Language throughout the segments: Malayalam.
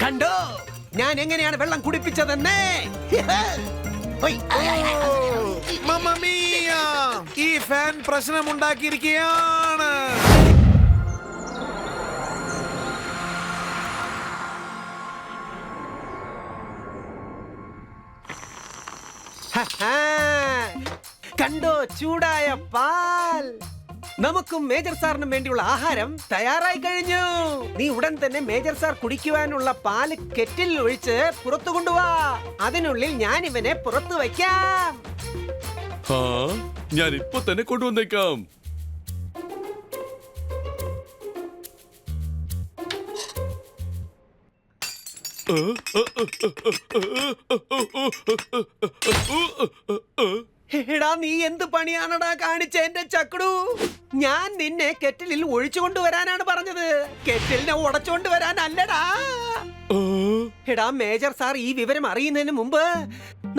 കണ്ടോ ഞാൻ എങ്ങനെയാണ് വെള്ളം കുടിപ്പിച്ചതെന്നേ? മമ്മ മിയ! ഈ ഫാൻ പ്രശ്നമുണ്ടാക്കിയിരിക്കുകയാണ്. കണ്ടോ ചൂടായ പാൽ. നമുക്കും മേജർ സാറിനും വേണ്ടിയുള്ള ആഹാരം തയ്യാറായി കഴിഞ്ഞു. നീ ഉടൻ തന്നെ മേജർ സാർ കുടിക്കുവാനുള്ള പാല് കെറ്റിൽ ഒഴിച്ച് പുറത്തു കൊണ്ടുവാ. അതിനുള്ളിൽ ഞാൻ ഇവനെ പുറത്തു വയ്ക്കാം. ഞാൻ ഇപ്പൊ തന്നെ കൊണ്ടുവന്നേക്കാം. എടാ നീ എന്ത് പണിയാണടാ കാണിച്ച എന്റെ ചക്കടു? ഞാൻ നിന്നെ കെറ്റിലിൽ ഒഴിച്ചു കൊണ്ടുവരാനാണ് പറഞ്ഞത്, കെറ്റിലിനെ ഉടച്ചോണ്ട് വരാനല്ലടാ. എടാ മേജർ സാർ ഈ വിവരം അറിയുന്നതിന് മുമ്പ്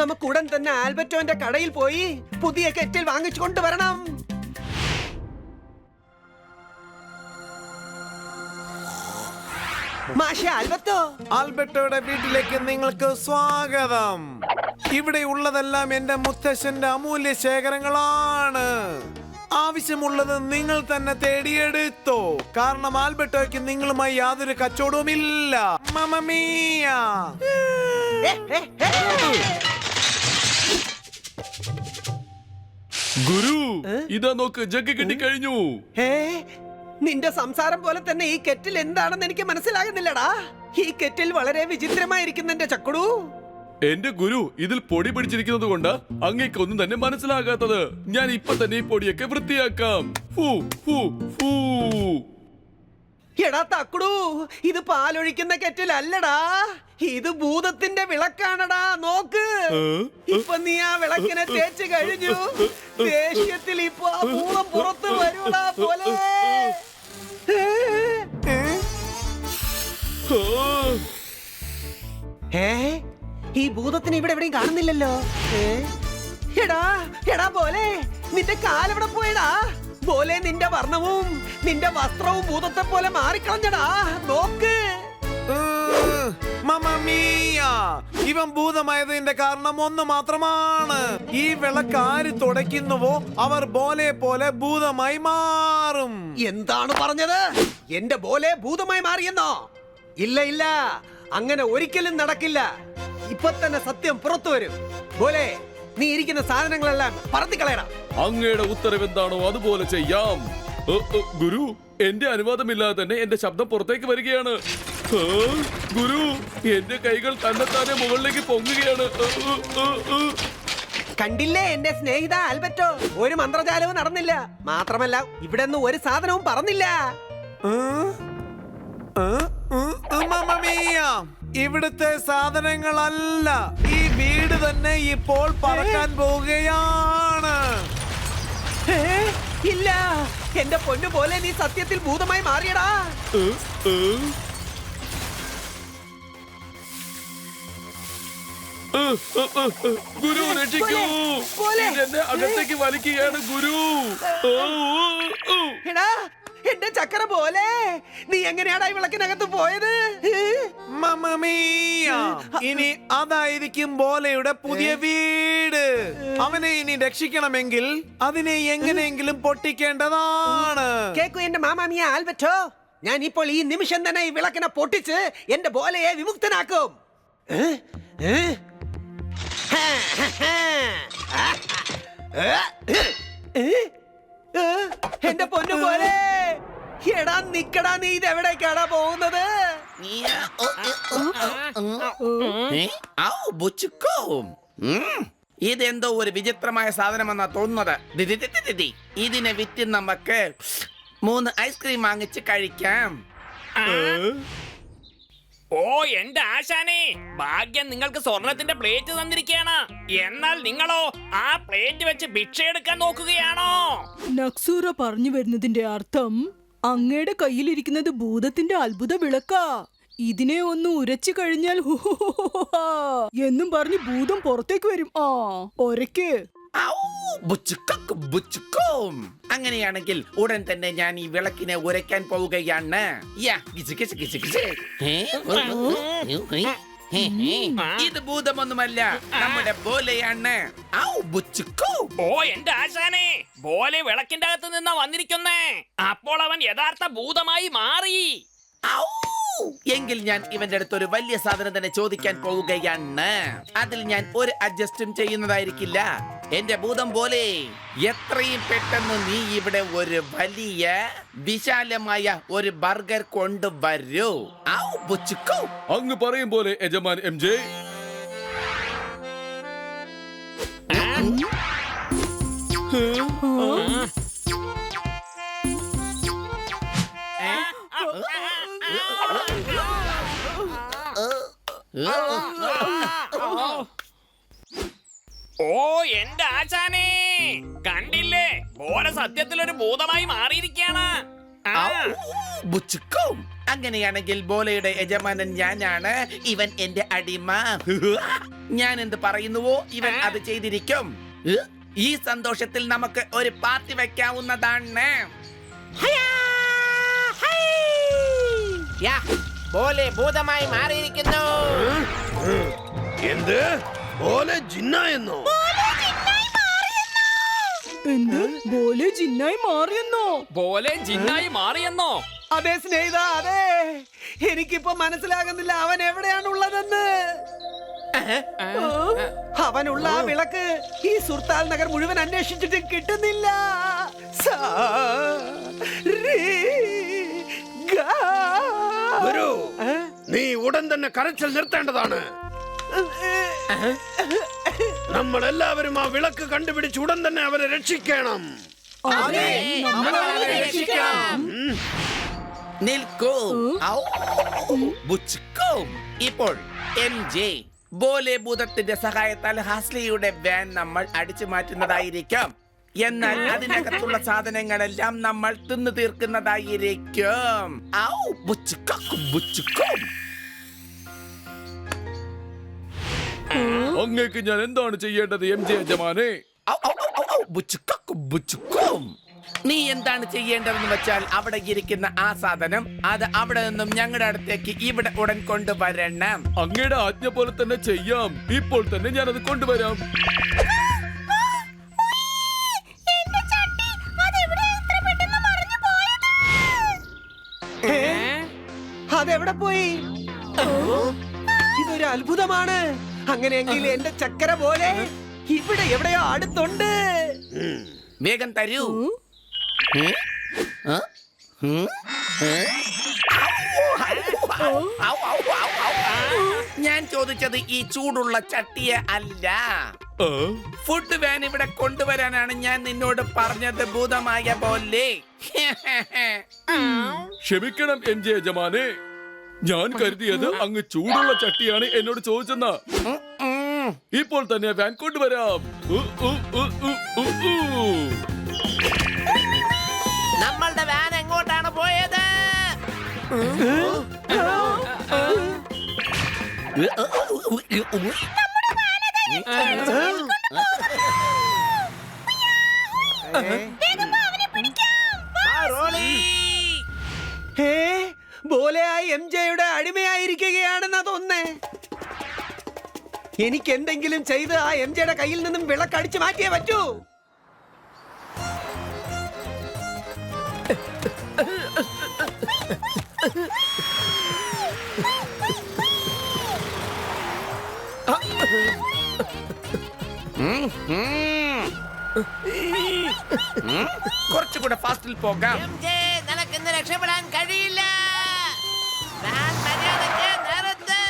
നമുക്ക് ഉടൻ തന്നെ ആൽബർട്ടോന്റെ കടയിൽ പോയി പുതിയ കെറ്റിൽ വാങ്ങിച്ചു കൊണ്ടുവരണം. ആൽബർട്ടോയുടെ വീട്ടിലേക്ക് നിങ്ങൾക്ക് സ്വാഗതം. ഇവിടെ ഉള്ളതെല്ലാം എന്റെ മുത്തശ്ശന്റെ അമൂല്യ ശേഖരങ്ങളാണ്. ആവശ്യമുള്ളത് നിങ്ങൾ തന്നെ തേടിയെടുത്തോ, കാരണം ആൽബർട്ടോയ്ക്ക് നിങ്ങളുമായി യാതൊരു കച്ചവടവുമില്ല. മമ്മ മിയ! ഗുരു, ഇതാ നോക്ക്, ജഗ് കിട്ടിക്കഴിഞ്ഞു. നിന്റെ സംസാരം പോലെ തന്നെ ഈ കെറ്റിൽ എന്താണെന്ന് എനിക്ക് മനസ്സിലാകുന്നില്ലടാ. ഈ കെറ്റിൽ വളരെ വിചിത്രമായിരിക്കുന്നു എന്റെ ചക്കടു. എന്റെ ഗുരു, ഇതിൽ പൊടി പിടിച്ചിരിക്കുന്നത് കൊണ്ട് അങ്ങേക്കൊന്നും തന്നെ മനസ്സിലാകാത്തത്. ഞാൻ ഇപ്പൊ തന്നെ ഈ പൊടിയൊക്കെ വൃത്തിയാക്കാം. എടാ തക്കുടു, ഇത് പാലൊഴിക്കുന്ന കെറ്റിൽ അല്ലടാ, ഇത് ഭൂതത്തിന്റെ വിളക്കാണടാ. നോക്ക്, ഇപ്പൊ നീ ആ വിളക്കിനെ തേച്ച് കഴിഞ്ഞു. ദേഷ്യത്തിൽ ഇപ്പൊ ആ ഭൂതം പുറത്ത് വരൂടാ പോലെ. ഈ ഭൂതത്തിന് ഇവിടെ എവിടെയും കാണുന്നില്ലല്ലോ. എടാ എടാ പോലെ, നിന്റെ കാലെവിടെ പോയടാ? പോലെ നിന്റെ വർണ്ണവും നിന്റെ വസ്ത്രവും ഭൂതത്തെ പോലെ മാറിക്കളഞ്ഞടാ. നോക്ക്. മമ്മ മിയ! ഇവൻ ഭൂതമായതിന്റെ കാരണം ഒന്ന് മാത്രമാണ്. ഈ വിളക്ക് ആര് തുടയ്ക്കുന്നുവോ അവർ ബോലെ പോലെ ഭൂതമായി മാറും. എന്താണ് പറഞ്ഞത്? എന്റെ ബോലെ ഭൂതമായി മാറിയെന്നോ? ഇല്ല ഇല്ല, അങ്ങനെ ഒരിക്കലും നടക്കില്ല. ഇപ്പൊ തന്നെ സത്യം പുറത്തു വരും. ബോലെ, നീ ഇരിക്കുന്ന സാധനങ്ങളെല്ലാം പറത്തിക്കളയണം. അങ്ങയുടെ ഉത്തരവ് എന്താണോ അതുപോലെ ചെയ്യാം. ഗുരു, എന്റെ അനുവാദമില്ലാതെ തന്നെ എന്റെ ശബ്ദം പുറത്തേക്ക് വരികയാണ്. ഗുരു, എന്റെ കൈകൾ തന്നെത്താനെ മുകളിലേക്ക് പൊങ്ങുകയാണ്. കണ്ടില്ലേ എന്റെ സ്നേഹിത ആൽബർട്ടോ, ഒരു മന്ത്രജാലവും നടന്നില്ല. മാത്രമല്ല ഇവിടെ ഒന്നും ഒരു സാധനവും പറന്നില്ല. മമ്മ മിയ! ഇവിടുത്തെ സാധനങ്ങളല്ല, ഈ വീട് തന്നെ ഇപ്പോൾ പറക്കാൻ പോവുകയാണ്. ഇല്ല, എന്റെ പൊന്നു പോലെ നീ സത്യത്തിൽ ഭൂതമായി മാറിയടാ. ഗുരു രക്ഷിക്കൂ, എന്നെ അകത്തേക്ക് വലിക്കുകയാണ് ഗുരു. എടാ എന്റെ ചക്കര പോലെ, നീ എങ്ങനെയാടാ ഈ വിളക്കിനകത്ത് പോയത്? മമ്മ മിയ! ഇനി അതായിരിക്കും ബോലയുടെ പുതിയ വീട്. അവനെ ഇനി രക്ഷിക്കണമെങ്കിൽ അതിനെ എങ്ങനെയെങ്കിലും പൊട്ടിക്കേണ്ടതാണ്. കേക്കു എന്റെ മാമാമിയ ആൽബർട്ടോ, ഞാൻ ഇപ്പോൾ ഈ നിമിഷം തന്നെ ഈ വിളക്കിനെ പൊട്ടിച്ച് എന്റെ ബോലയെ വിമുക്തനാക്കും. എന്റെ പൊന്നു പോലെ, എടാ നിക്കടാ, നീ ഇതെവിടേക്കാടാ പോകുന്നത്? ഇതെന്തോ ഒരു വിചിത്രമായ സാധനമെന്നാ തോന്നുന്നത്. ഇതിനെ വിറ്റ് നമുക്ക് 3 ഐസ്ക്രീം വാങ്ങിച്ച് കഴിക്കാം. ഓ എന്റെ ആശാനെ, ഭാഗ്യം നിങ്ങൾക്ക് സ്വർണത്തിന്റെ പ്ലേറ്റ് തന്നിരിക്കുകയാണ്. എന്നാൽ നിങ്ങളോ ആ പ്ലേറ്റ് വെച്ച് ഭിക്ഷ എടുക്കാൻ നോക്കുകയാണോ? നക്സൂറ പറഞ്ഞു വരുന്നതിന്റെ അർത്ഥം അങ്ങയുടെ കയ്യിലിരിക്കുന്നത് ഭൂതത്തിന്റെ അത്ഭുത വിളക്കാ. ഇതിനെ ഒന്ന് ഉരച്ചു കഴിഞ്ഞാൽ എന്നും പറഞ്ഞ് ഭൂതം പുറത്തേക്ക് വരും. ഒരയ്ക്ക് ഔ, ബുച്ചുക്കക്ക് ബുച്ചുക്കും. അങ്ങനെയാണെങ്കിൽ ഉടൻ തന്നെ ഞാൻ ഈ വിളക്കിനെ ഉരയ്ക്കാൻ പോവുകയാണ്. യാ, ഗിച്ച് ഗിച്ച് ഗിച്ച് ഗിച്ച്. ഇത് ഭൂതമൊന്നുമല്ല, നമ്മുടെ ബോലെയാണ്. ഔ, ബുച്ചുക്കു. ഓ എന്റെ ആശാനെ, പോലെ വിളക്കിന്റെ അകത്ത് നിന്നാ വന്നിരിക്കുന്നേ. അപ്പോൾ അവൻ യഥാർത്ഥ ഭൂതമായി മാറി. ഔ! എങ്കിൽ ഞാൻ ഇവന്റെ അടുത്ത് ഒരു വലിയ സാധനം തന്നെ ചോദിക്കാൻ പോവുകയാണ്. അതിൽ ഞാൻ ഒരു അഡ്ജസ്റ്റും ചെയ്യുന്നതായിരിക്കില്ല. എന്റെ ഭൂതം പോലെ എത്രയും പെട്ടെന്ന് നീ ഇവിടെ ഒരു വലിയ വിശാലമായ ഒരു ബർഗർ കൊണ്ടുവരൂ. ഔ, ബുച്ചുക്കു. അങ്ങ് പറയും പോലെ യജമാൻ എം ജെ. ഓ എന്റെ ആശാനെ, കണ്ടില്ലേ, പോലെ സത്യത്തിൽ ഒരു ഭൂതമായി മാറിയിരിക്കുകയാണ്. ഔ, ബുച്ചുക്കും. അങ്ങനെയാണെങ്കിൽ ബോലയുടെ യജമാനൻ ഞാനാണ്, ഇവൻ എന്റെ അടിമ. ഞാൻ എന്ത് പറയുന്നുവോ ഇവൻ അത് ചെയ്തിരിക്കും. ഈ സന്തോഷത്തിൽ നമുക്ക് ഒരു പാർട്ടി വെക്കാവുന്നതാണ്. പോലെ ഭൂതമായി മാറിയിരിക്കുന്നു. എന്ത് പോലെ ജിന്നായെന്നോ? എന്ത് പോലെ ജിന്നായി മാറിയെന്നോ? പോലെ ജിന്നായി മാറിയെന്നോ? അതെ സ്നേഹിത, അതെ. എനിക്കിപ്പോ മനസ്സിലാകുന്നില്ല അവൻ എവിടെയാണുള്ളതെന്ന്. അവനുള്ള ആ വിളക്ക് ഈ സുർത്താൽ നഗർ മുഴുവൻ അന്വേഷിച്ചിട്ട് കിട്ടുന്നില്ല. സാ, രീ, ഗാ. ഗുരു, നീ ഉടൻ തന്നെ കരച്ചിൽ നിർത്തേണ്ടതാണ്. നമ്മൾ എല്ലാവരും ആ വിളക്ക് കണ്ടുപിടിച്ച് ഉടൻ തന്നെ അവരെ രക്ഷിക്കണം. നിൽക്കൂ. ഔ, ബുച്ചുക്കും. ഇപ്പോൾ എം ജെ, ബോലെ ഭൂതത്തിന്റെ സഹായത്താൽ ഹാസ്ലിയുടെ വാൻ നമ്മൾ അടിച്ചു മാറ്റുന്നതായിരിക്കും. എന്നാൽ അതിനകത്തുള്ള സാധനങ്ങളെല്ലാം നമ്മൾ തിന്നു തീർക്കുന്നതായിരിക്കും. ഔ, ബുച്ചുക്കും ബുച്ചുക്കും. അങ്ങേക്ക് ഞാൻ എന്താണ് ചെയ്യേണ്ടത് എം ജെ യജമാനെ? ഔ, ഔ, ഔ, ഔ, ഔ, ബുച്ചുക്കും ബുച്ചുക്കും. നീ എന്താണ് ചെയ്യേണ്ടതെന്ന് വെച്ചാൽ അവിടെ ഇരിക്കുന്ന ആ സാധനം അത് അവിടെ നിന്നും ഞങ്ങളുടെ അടുത്തേക്ക് ഇവിടെ ഉടൻ കൊണ്ടുവരണം. അങ്ങയുടെ ആജ്ഞ പോലെ തന്നെ ചെയ്യാം. ഇപ്പോൾ തന്നെ ഞാൻ അത് കൊണ്ടുവരാം. അതെവിടെ പോയി? ഇതൊരു അത്ഭുതമാണ്. അങ്ങനെയെങ്കിൽ എന്റെ ചക്കര പോലെ ഇവിടെ എവിടെയോ അടുത്തുണ്ട്. വേഗം തരൂ. ഞാൻ ചോദിച്ചത് ഈ ചൂടുള്ള ചട്ടിയെ അല്ല. ആ, ഫുഡ് വാൻ ഇവിടെ കൊണ്ടുവരാനാണ് ഞാൻ നിന്നോട് പറഞ്ഞത്, ഭൂതമായ പോലെ. ക്ഷമിക്കണം എം ജെ യജമാനെ. ഞാൻ കരുതിയത് അങ്ങ് ചൂടുള്ള ചട്ടിയാണ് എന്നോട് ചോദിച്ചെന്ന. ഇപ്പോൾ തന്നെ വാൻ കൊണ്ടുവരാം. നമ്മളുടെ വാൻ എങ്ങോട്ടാണ് പോയത്? ഹേ, ബോലെയായി എം ജെയുടെ അടിമയായിരിക്കുകയാണെന്നാ തോന്നേ. എനിക്ക് എന്തെങ്കിലും ചെയ്ത് ആ എം ജെയുടെ കയ്യിൽ നിന്നും വിളക്കടിച്ചു മാറ്റിയേ പറ്റൂ. കുറച്ചുകൂടെ ഫാസ്റ്റിൽ പോകാം. MJ, നിനക്കിന്ന് രക്ഷപ്പെടാൻ കഴിയില്ല. വാൻ മര്യാദയ്ക്ക് നിർത്ത്.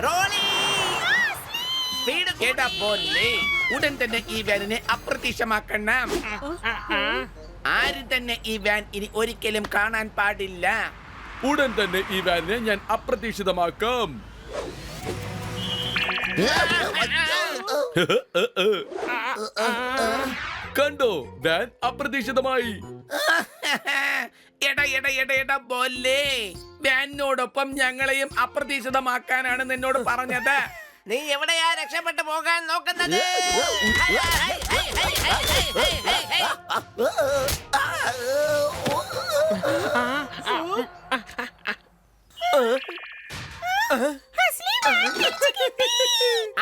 റോളി. സ്പീഡ് കേട്ടാ പോലെ ഉടൻ തന്നെ ഈ വാനിനെ അപ്രത്യക്ഷമാക്കണം. ആരും തന്നെ ഈ വാൻ ഇനി ഒരിക്കലും കാണാൻ പാടില്ല. ഉടൻ തന്നെ ഈ വാനിനെ ഞാൻ അപ്രതീക്ഷിതമാക്കാം. കണ്ടോ, വാൻ അപ്രതീക്ഷിതമായി. എടാ പോലെ വാനിനോടൊപ്പം ഞങ്ങളെയും അപ്രതീക്ഷിതമാക്കാനാണ് നിന്നോട് പറഞ്ഞത്. നീ എവിടെയാ രക്ഷപ്പെട്ടു പോകാൻ നോക്കുന്നത്? High, hi, hi, hi, hi, hi, hi, hi, high.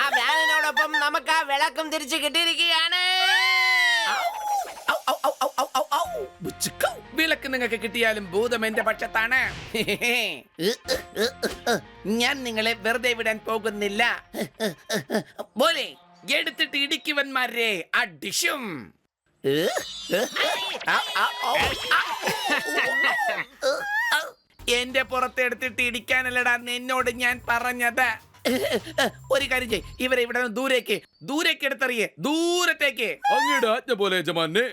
ആ വാനിനോടൊപ്പം നമുക്ക് ആ വിളക്കും തിരിച്ചു കിട്ടിയിരിക്കുകയാണ്. ഔ, ഔ, ഔ, ഔ, ഔ, ഔ, ഔ. ബുച്ചുക്കോ. വിളക്ക് നിങ്ങൾക്ക് കിട്ടിയാലും ഭൂതം എന്റെ പക്ഷത്താണ്. ഞാൻ നിങ്ങളെ വെറുതെ വിടാൻ പോകുന്നില്ല. പോലെ എടുത്തിട്ട് ഇടിക്കുവന്മാരെ അടിശും. എന്റെ പുറത്തെടുത്തിട്ട് ഇടിക്കാനല്ലടാ നിന്നോട് ഞാൻ പറഞ്ഞത്. ഒരു കാര്യം ചെയ്യ്, ഇവരെ ഇവിടെ നിന്ന് ദൂരേക്ക് എടുത്തെറിയേ, ദൂരത്തേക്ക്. അങ്ങയുടെ ആജ്ഞ പോലെ യജമാനെ.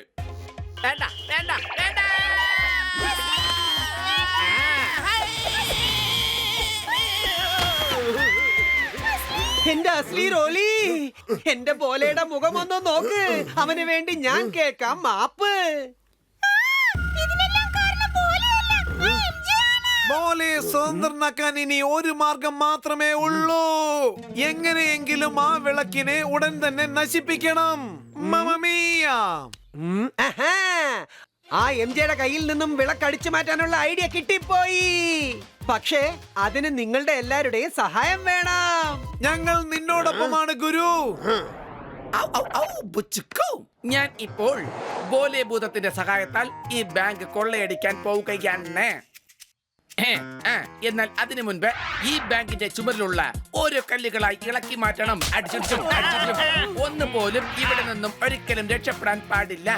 വേണ്ട വേണ്ട വേണ്ട. എന്റെ അസ്ലി റോലി, എന്റെ ബോലയുടെ മുഖം ഒന്ന് നോക്ക്. അവന് വേണ്ടി ഞാൻ കേൾക്കാം മാപ്പ്. ബോലെ സ്വതന്ത്രനാക്കാൻ ഇനി ഒരു മാർഗം മാത്രമേ ഉള്ളൂ. എങ്ങനെയെങ്കിലും ആ വിളക്കിനെ ഉടൻ തന്നെ നശിപ്പിക്കണം. മമമിയ. ആഹാ. ആ എംജെയുടെ കയ്യിൽ നിന്നും വിളക്കടിച്ചു മാറ്റാനുള്ള ഐഡിയ കിട്ടിപ്പോയി. പക്ഷേ അതിന് നിങ്ങളുടെ എല്ലാവരുടെയും സഹായം വേണം. ഞങ്ങൾ നിന്നോടൊപ്പമാണ് ഗുരു. ഔ, ഔ, ഔ, ബുച്ചുക്കോ. ഞാൻ ഇപ്പോൾ ബോലെ ഭൂതത്തിന്റെ സഹായത്താൽ ഈ ബാങ്ക് കൊള്ളയടിക്കാൻ പോവുകയാണ്. എന്നാൽ അതിനു മുൻപ് ഈ ബാങ്കിന്റെ ചുമരിലുള്ള ഓരോ കല്ലുകളായി ഇളക്കി മാറ്റണം. അടിച്ചും ഒന്ന് പോലും ഇവിടെ നിന്നും ഒരിക്കലും രക്ഷപ്പെടാൻ പാടില്ല.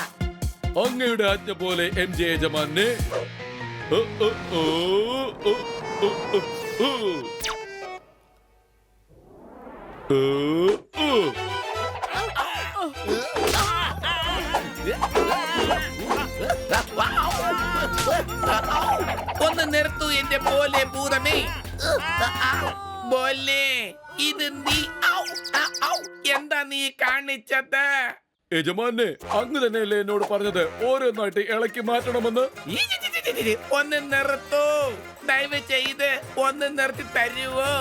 അങ്ങയുടെ ആജ്ഞ പോലെ എം ജെ യജമാനെ. ഒന്ന് നിർത്തു എന്റെ പോലെ ഭൂതമേ. ബോലെ ഇത് നീ എന്താ നീ കാണിച്ചത്? യജമാനെ, അങ്ങ് തന്നെയല്ലേ എന്നോട് പറഞ്ഞത് ഓരോന്നായിട്ട് ഇളക്കി മാറ്റണമെന്ന്? ഒന്ന് നിർത്തു, ദയവ് ചെയ്ത് ഒന്ന് നിർത്തി തരുവോ?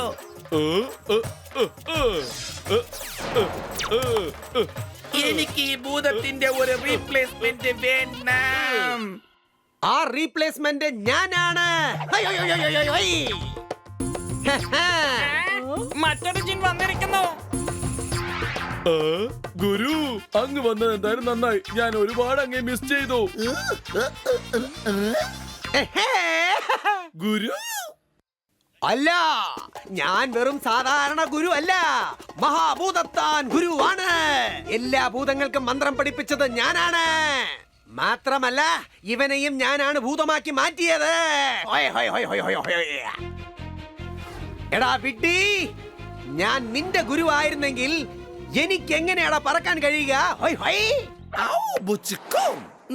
എനിക്ക് ഈ ഭൂതത്തിന്റെ ഒരു റീപ്ലേസ്മെന്റ് വേണം. ആ റീപ്ലേസ്മെന്റ് ഞാനാണ്. Hi, hi, hi, hi, hi, hi. ഹഹ. മറ്റൊരു ജിൻ വന്നിരിക്കുന്നു. ഗുരു, അങ്ങ് വന്നത് എന്തായാലും നന്നായി. ഞാൻ ഒരുപാട് അങ്ങേ മിസ് ചെയ്തു. എഹേ. ഗുരു, അല്ല, ഞാൻ വെറും സാധാരണ ഗുരു അല്ല, മഹാഭൂതത്താൻ ഗുരുവാണ്. എല്ലാ ഭൂതങ്ങൾക്കും മന്ത്രം പഠിപ്പിച്ചത് ഞാനാണ്. മാത്രമല്ല, ഇവനെയും ഞാനാണ് ഭൂതമാക്കി മാറ്റിയത്. ഹൊയ്, ഹൊയ്, ഹൊയ്, ഹൊയ്, ഹൊയ്, ഹൊയ്. എടാ വിഡ്ഢി, ഞാൻ നിന്റെ ഗുരുവായിരുന്നെങ്കിൽ എനിക്ക് എങ്ങനെയാടാ പറക്കാൻ കഴിയുക? ഹൊയ്, ഹൊയ്. ഔ, ബുച്ചുക്കോ,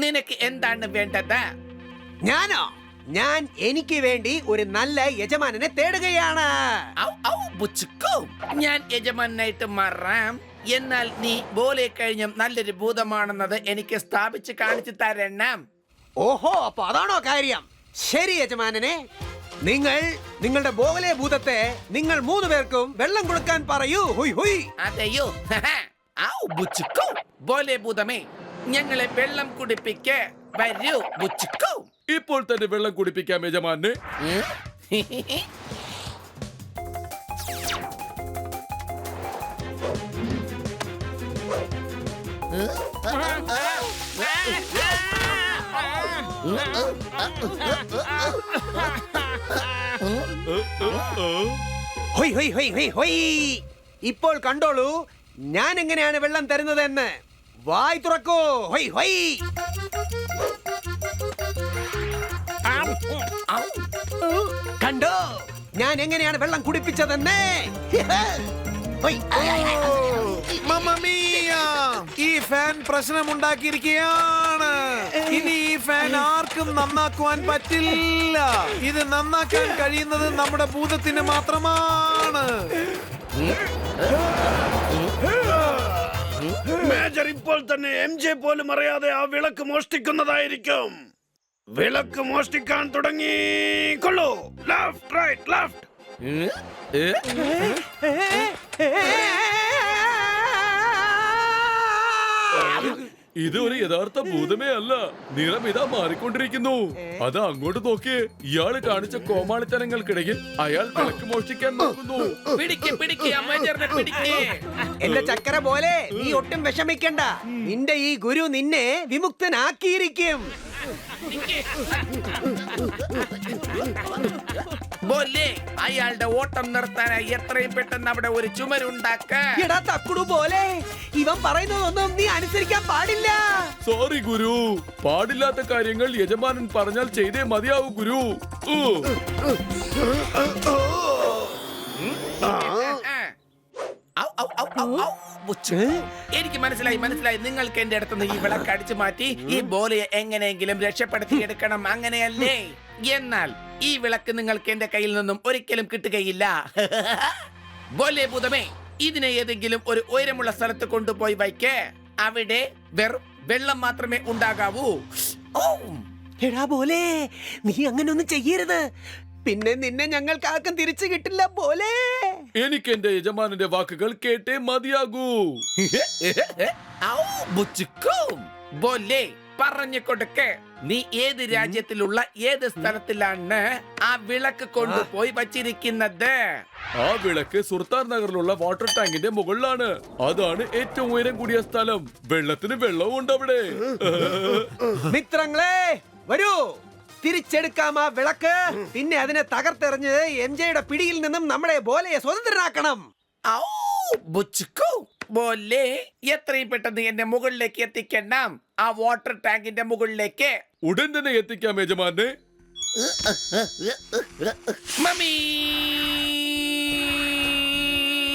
നിനക്ക് എന്താണ് വേണ്ടത്? ഞാനോ? ഞാൻ എനിക്ക് വേണ്ടി ഒരു നല്ല യജമാനനെ തേടുകയാണ്. ഔ, ഔ, ബുച്ചുക്കോ, ഞാൻ യജമാനായിട്ട് മാറാം. എന്നാൽ നീ ബോലെ കഴിഞ്ഞും നല്ലൊരു ഭൂതമാണെന്നത് എനിക്ക് സ്ഥാപിച്ച് കാണിച്ചു തരണം. ഓഹോ, അപ്പൊ അതാണോ കാര്യം? ശരി യജമാനനെ, നിങ്ങൾ നിങ്ങളുടെ ബോലെ ഭൂതത്തെ നിങ്ങൾ 3 പേർക്കും വെള്ളം കൊടുക്കാൻ പറയൂ. ഹുയ് ഹുയ്. അതെയോ? ഔ, ബുച്ചുക്കോ, ബോലെ ഭൂതമേ, ഞങ്ങളെ വെള്ളം കുടിപ്പിക്ക്. വരൂ ബുച്ചുക്കോ. ഇപ്പോൾ തന്നെ വെള്ളം കുടിപ്പിക്കാം യജമാനെ. ഹൊയ് ഹൊയ് ഹൊയ് ഹൊയ് ഹൊയ്. ഇപ്പോൾ കണ്ടോളൂ ഞാൻ എങ്ങനെയാണ് വെള്ളം തരുന്നതെന്ന്. വായ് തുറക്കൂ. ഹൊയ് ഹൊയ്. കണ്ടോ ഞാൻ എങ്ങനെയാണ് വെള്ളം കുടിപ്പിച്ചതെന്ന്? ഹൊയ്. മമമിയ. ഈ ഫാൻ പ്രശ്നമുണ്ടാക്കിയിരിക്കുകയാണ്. ഇനി ഈ ഫാൻ ആർക്കും നന്നാക്കുവാൻ പറ്റില്ല. ഇത് നന്നാക്കാൻ കഴിയുന്നത് നമ്മുടെ ഭൂതത്തിന് മാത്രമാണ്. മേജർ ഇപ്പോൾ തന്നെ MJ പോലും അറിയാതെ ആ വിളക്ക് മോഷ്ടിക്കുന്നതായിരിക്കും. വിളക്ക് മോഷ്ടിക്കാൻ തുടങ്ങി. കൊള്ളൂ. Left, right, left. ഇത് ഒരു യഥാർത്ഥ ഭൂതമേ അല്ല. നിറം ഇതാ മാറിക്കൊണ്ടിരിക്കുന്നു. അത് അങ്ങോട്ട് നോക്കിയേ. ഇയാള് കാണിച്ച കോമാളിത്തനങ്ങൾക്കിടയിൽ അയാൾ വിളക്ക് മോഷ്ടിക്കാൻ നോക്കുന്നു. എന്റെ ചക്കര പോലെ നീ ഒട്ടും വിഷമിക്കണ്ട. നിന്റെ ഈ ഗുരു നിന്നെ വിമുക്തനാക്കിയിരിക്കും. ബോലെ, അയാളുടെ ഓട്ടം നിർത്താനായി എത്രയും പെട്ടെന്ന് അവിടെ ഒരു ചുമരുണ്ടാക്ക. എടാ തക്കുടു പോലെ, ഇവൻ പറയുന്നതൊന്നും നീ അനുസരിക്കാൻ പാടില്ല. സോറി ഗുരു. പാടില്ലാത്ത കാര്യങ്ങൾ യജമാനൻ പറഞ്ഞാൽ ചെയ്തേ മതിയാവൂ ഗുരു. എനിക്ക് മനസ്സിലായി. നിങ്ങൾക്ക് എന്റെ അടുത്തുനിന്ന് ഈ വിളക്ക് അടിച്ചു മാറ്റി ഈ ബോലയെ എങ്ങനെയെങ്കിലും രക്ഷപ്പെടുത്തിയെടുക്കണം, അങ്ങനെയല്ലേ? എന്നാൽ ഈ വിളക്ക് നിങ്ങൾക്ക് എന്റെ കയ്യിൽ നിന്നും ഒരിക്കലും കിട്ടുകയില്ല. ബോലെ ഭൂതമേ, ഇതിനെ ഏതെങ്കിലും ഒരു ഉയരമുള്ള സ്ഥലത്ത് കൊണ്ടുപോയി വയ്ക്കേ. അവിടെ വെറും വെള്ളം മാത്രമേ ഉണ്ടാകാവൂ. എടാ പോലെ, നീ അങ്ങനെ ഒന്നും ചെയ്യരുത്. പിന്നെ നിന്നെ ഞങ്ങൾക്ക് ആർക്കും തിരിച്ചു കിട്ടില്ല പോലെ. എനിക്ക് എന്റെ യജമാനന്റെ വാക്കുകൾ കേട്ടേ മതിയാകൂ. ബോലെ, പറഞ്ഞു കൊടുക്കേ. നീ ഏത് രാജ്യത്തിലുള്ള ഏത് സ്ഥലത്തിലാണ് ആ വിളക്ക് കൊണ്ടുപോയി വച്ചിരിക്കുന്നത്? ആ വിളക്ക് സുൽത്താൻ നഗറിലുള്ള വാട്ടർ ടാങ്കിന്റെ മുകളിലാണ്. അതാണ് ഏറ്റവും ഉയരം കൂടിയ സ്ഥലം. വെള്ളത്തിന് വെള്ളവും ഉണ്ട് അവിടെ. മിത്രങ്ങളെ വരൂ, തിരിച്ചെടുക്കാം ആ വിളക്ക്. പിന്നെ അതിനെ തകർത്തെറിഞ്ഞ് എംജെയുടെ പിടിയിൽ നിന്നും നമ്മുടെ ബോലയെ സ്വതന്ത്രനാക്കണം. ബോലെ, എത്രയും പെട്ടെന്ന് എന്റെ മുകളിലേക്ക് എത്തിക്കണം, ആ വാട്ടർ ടാങ്കിന്റെ മുകളിലേക്ക്. ഉടൻ തന്നെ എത്തിക്കാം യജമാനെ. മമ്മി,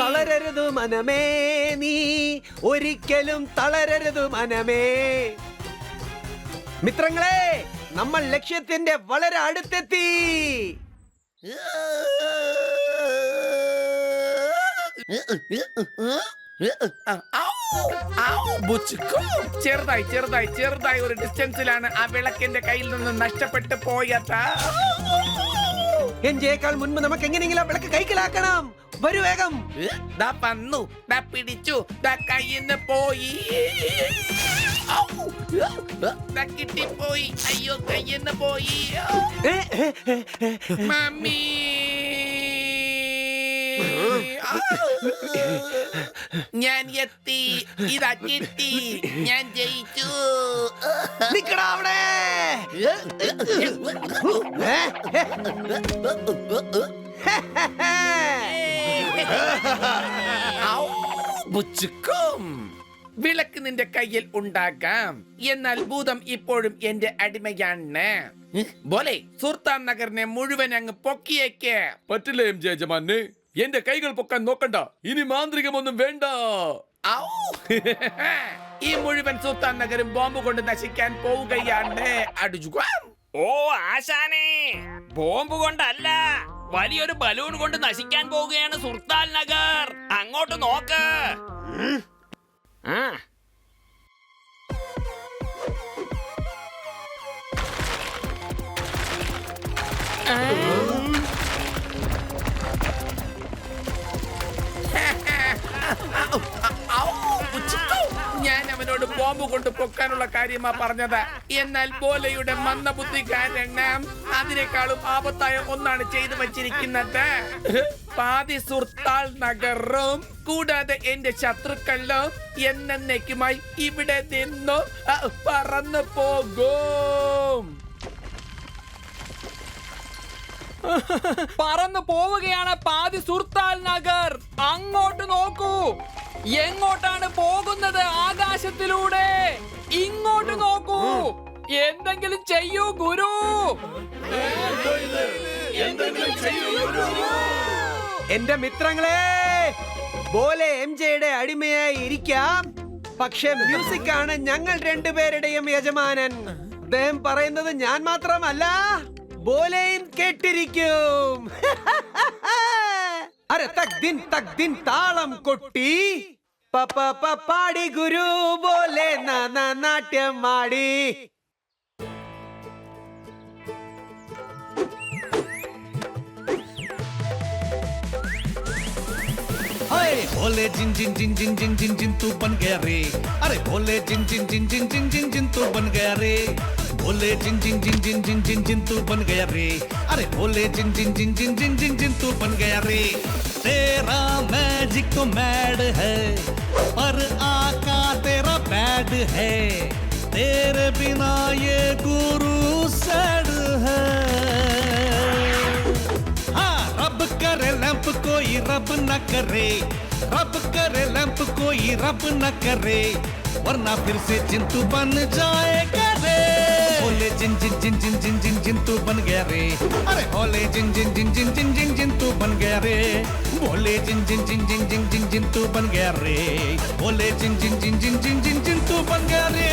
തളരരുത് മനമേ, നീ ഒരിക്കലും തളരരുത് മനമേ. മിത്രങ്ങളെ, നമ്മൾ ലക്ഷ്യത്തിന്റെ വളരെ അടുത്തെത്തി. ചെറുതായി ഒരു ഡിസ്റ്റൻസിലാണ് ആ വിളക്കിന്റെ കയ്യിൽ നിന്ന് നഷ്ടപ്പെട്ടു പോയത്. എൻജേക്കാൾ മുൻപ് നമുക്ക് എങ്ങനെയെങ്കിലും ആ വിളക്ക് കൈക്കലാക്കണം. വരൂ വേഗം. വന്നു, പിടിച്ചു, കയ്യിന്ന് പോയി, കിട്ടിപ്പോയി. അയ്യോ, കയ്യിന്ന് പോയി. മമ്മി, ഞാൻ എത്തി. ഇതാ കിട്ടി. ഞാൻ ജയിച്ചു. നിക്കടാ അവിടെ. വിളക്ക് നിന്റെ കയ്യിൽ ഉണ്ടാകാം, എന്നാൽ ഭൂതം ഇപ്പോഴും എന്റെ അടിമയാണ്. ബോലെ, സുൽത്താൻ നഗറിനെ മുഴുവൻ അങ്ങ് പൊക്കിയേക്ക്. പറ്റില്ല എം ജെ യജമാനെ. എന്റെ കൈകൾ പൊക്കാൻ നോക്കണ്ട. ഇനി മാന്ത്രികമൊന്നും വേണ്ട. ഈ മുഴുവൻ സുൽത്താൻ നഗരം ബോംബ് കൊണ്ട് നശിക്കാൻ പോവുകയാണ്. ഓ ആശാനെ, ബോംബ് കൊണ്ടല്ല, വലിയൊരു ബലൂൺ കൊണ്ട് നശിക്കാൻ പോവുകയാണ് സുൽത്താൻ നഗർ. അങ്ങോട്ട് നോക്ക്. ഞാൻ അവനോട് ബോംബ് കൊണ്ട് പൊക്കാനുള്ള കാര്യമാ പറഞ്ഞത്. എന്നാൽ ബോലയുടെ മന്ദബുദ്ധി കാരണം അതിനേക്കാളും ആപത്തായ ഒന്നാണ് ചെയ്തു വച്ചിരിക്കുന്നത്. പാതി സുൽത്താൻ നഗറും കൂടാതെ എന്റെ ശത്രുക്കളും എന്നേക്കുമായി ഇവിടെ നിന്നു പറന്നു പോകും. പറന്നു പോവുകയാണ് പാതി സുൽത്താൻ നഗർ. അങ്ങോട്ട് നോക്കൂ. എങ്ങോട്ടാണ് പോകുന്നത്? ആകാശത്തിലൂടെ. ഇങ്ങോട്ട് നോക്കൂ. എന്തെങ്കിലും ചെയ്യൂ ഗുരു. എന്റെ മിത്രങ്ങളെ, ബോലെ എംജെയുടെ അടിമയായി ഇരിക്കാം, പക്ഷെ മ്യൂസിക് ആണ് ഞങ്ങൾ രണ്ടുപേരുടെയും യജമാനൻ. അദ്ദേഹം പറയുന്നത് ഞാൻ മാത്രമല്ല, ബോലെയും കേട്ടിരിക്കും. അരെ തക് ദിൻ താളം കൊട്ടി പാടി ഗുരു ബോലെ നാട്യമാടി. हाय भोले जिन जिन जिन जिन जिन जिन जिन तू बन गया रे अरे भोले जिन जिन जिन जिन जिन जिन जिन तू बन गया रे भोले जिन जिन जिन जिन जिन जिन जिन तू बन गया रे अरे भोले जिन जिन जिन जिन जिन जिन जिन तू बन गया रे तेरा मैजिक तो मैड है पर आका तेरा बैड है तेरे बिना ये गुरु सैड है हाँ रब करे लैंप कोई रब न करे रब करे लैंप कोई रब न करे वरना फिर से जिंतु बन जाएगा रे भोले जिन जिन जिन जिन जिन जिन जिन तू बन गया रे अरे भोले जिन जिन जिन जिन जिन जिन जिन तू बन गया रे भोले जिन जिन जिन जिन जिन जिन जिन तू बन गया रे भोले जिन जिन जिन जिन जिन जिन जिन तू बन गया रे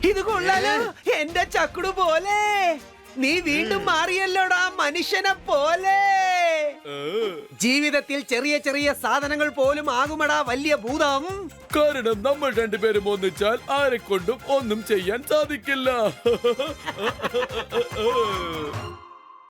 ഇത് കൊള്ളാലോ എന്റെ ചക്കുടു പോലെ നീ വീണ്ടും മാറിയല്ലോടാ മനുഷ്യനെ പോലെ ജീവിതത്തിൽ ചെറിയ ചെറിയ സാധനങ്ങൾ പോലും ആകുമടാ വലിയ ഭൂതം കാരണം നമ്മൾ രണ്ടുപേരും ഒന്നിച്ചാൽ ആരെക്കൊണ്ടും ഒന്നും ചെയ്യാൻ സാധിക്കില്ല